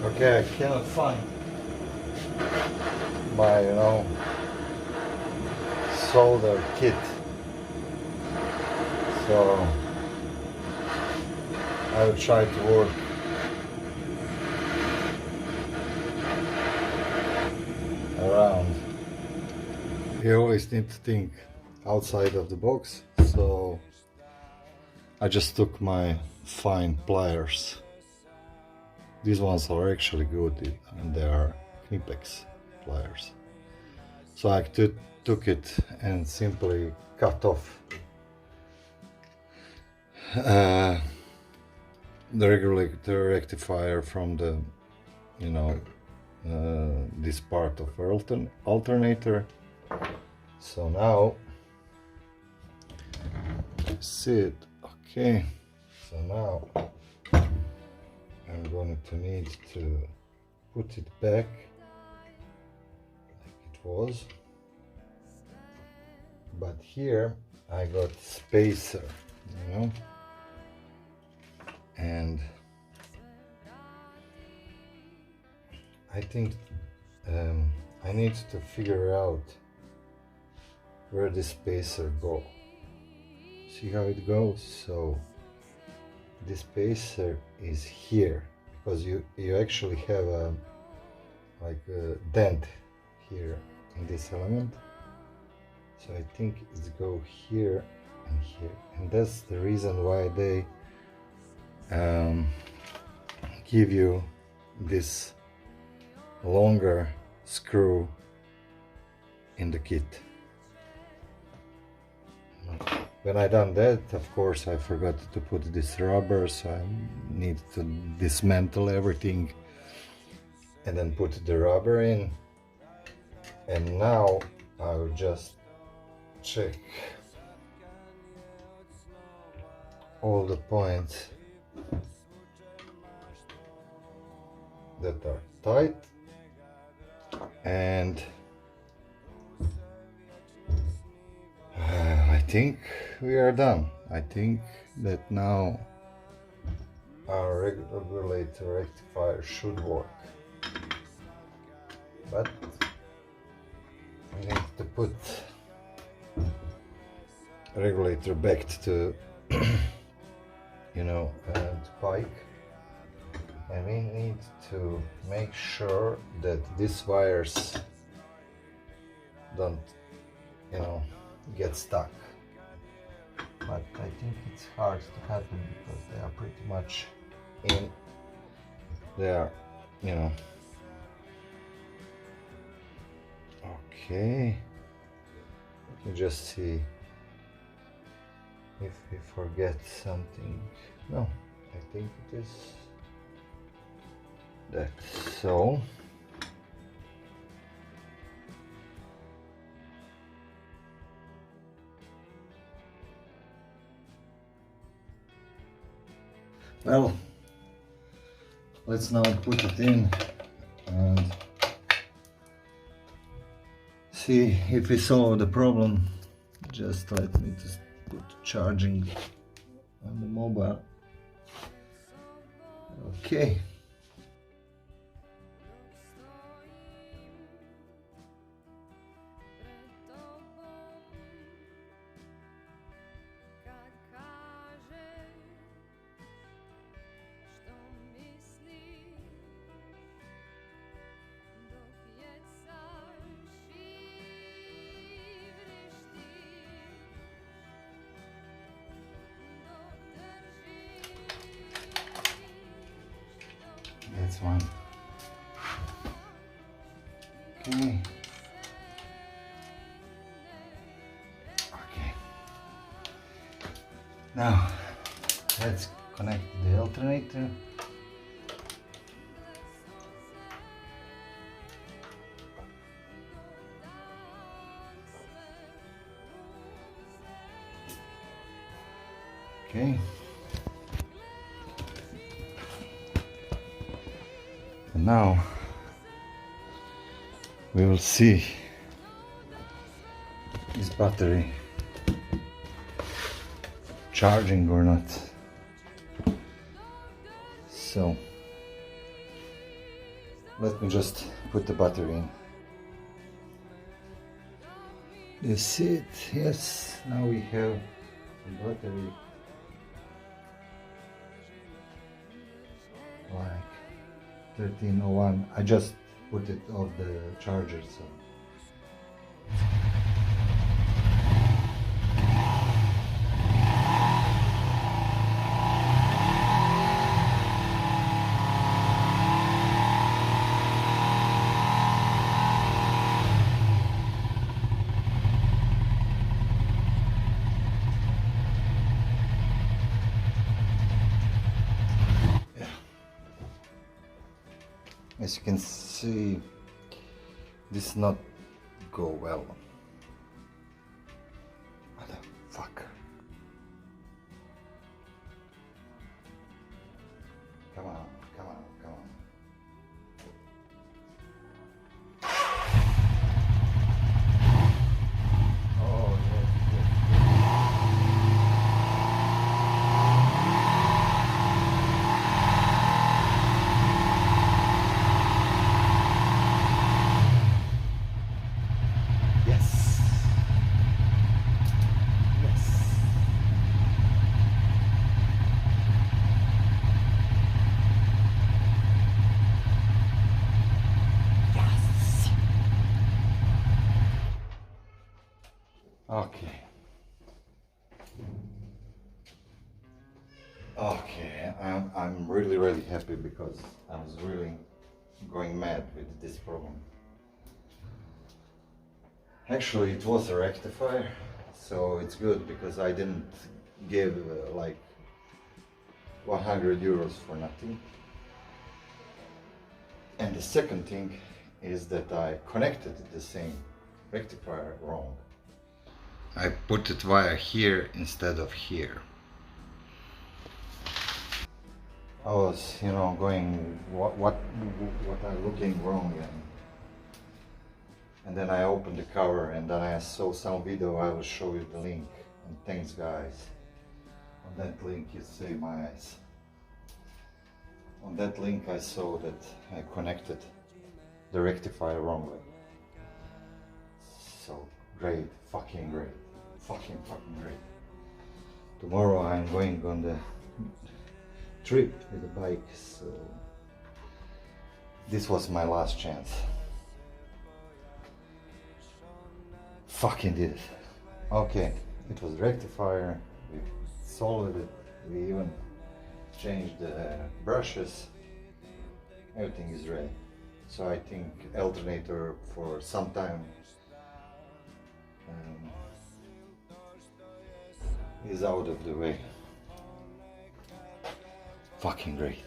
Okay, I cannot find my, solder kit. So I will try to work around. You always need to think outside of the box, so I just took my fine pliers. These ones are actually good and they are Knipex pliers. So I took it and simply cut off the regulator rectifier from the, this part of alternator. So now, see it, okay. So now I'm going to need to put it back like it was, but here I got spacer, and I think I need to figure out where the spacer go. See how it goes? So this spacer is here, because you actually have a dent here in this element. So I think it's go here and here, and that's the reason why they give you this longer screw in the kit. When I done that, of course, I forgot to put this rubber, so I need to dismantle everything and then put the rubber in. And now I will just check all the points that are tight, and I think we are done. I think that now our regulator rectifier should work, but we need to put regulator back to to pike, and we need to make sure that these wires don't get stuck. But I think it's hard to happen because they are pretty much in there, Okay, let me just see if we forget something. No, I think it is that. So well, let's now put it in and see if we solve the problem. Just let me just put charging on the mobile. Okay. That's one. Okay. Okay. Now let's connect the alternator. Okay. And now we will see this battery charging or not. So Let me just put the battery in. That's it. Yes, now we have the battery. Like 1301. I just put it off the charger, so. As you can see, this not go well. What the fuck? Come on, come on, come on. Oh, yes, yes, yes. Yes. Yes. Okay. Okay, I'm really happy because I was really going mad with this problem. Actually, it was a rectifier, so it's good because I didn't give like 100 euros for nothing. And the second thing is that I connected the same rectifier wrong. I put it via here instead of here. I was, going what I'm looking wrong, and then I opened the cover and then I saw some video. I will show you the link, and thanks guys. On that link you see my eyes. On that link I saw that I connected the rectifier wrongly. So great, fucking great, fucking great. Tomorrow I'm going on the trip with the bike, so this was my last chance. Fucking did it. Okay, it was rectifier, we solved it, we even changed the brushes, everything is ready. So I think alternator for some time is out of the way. Fucking great.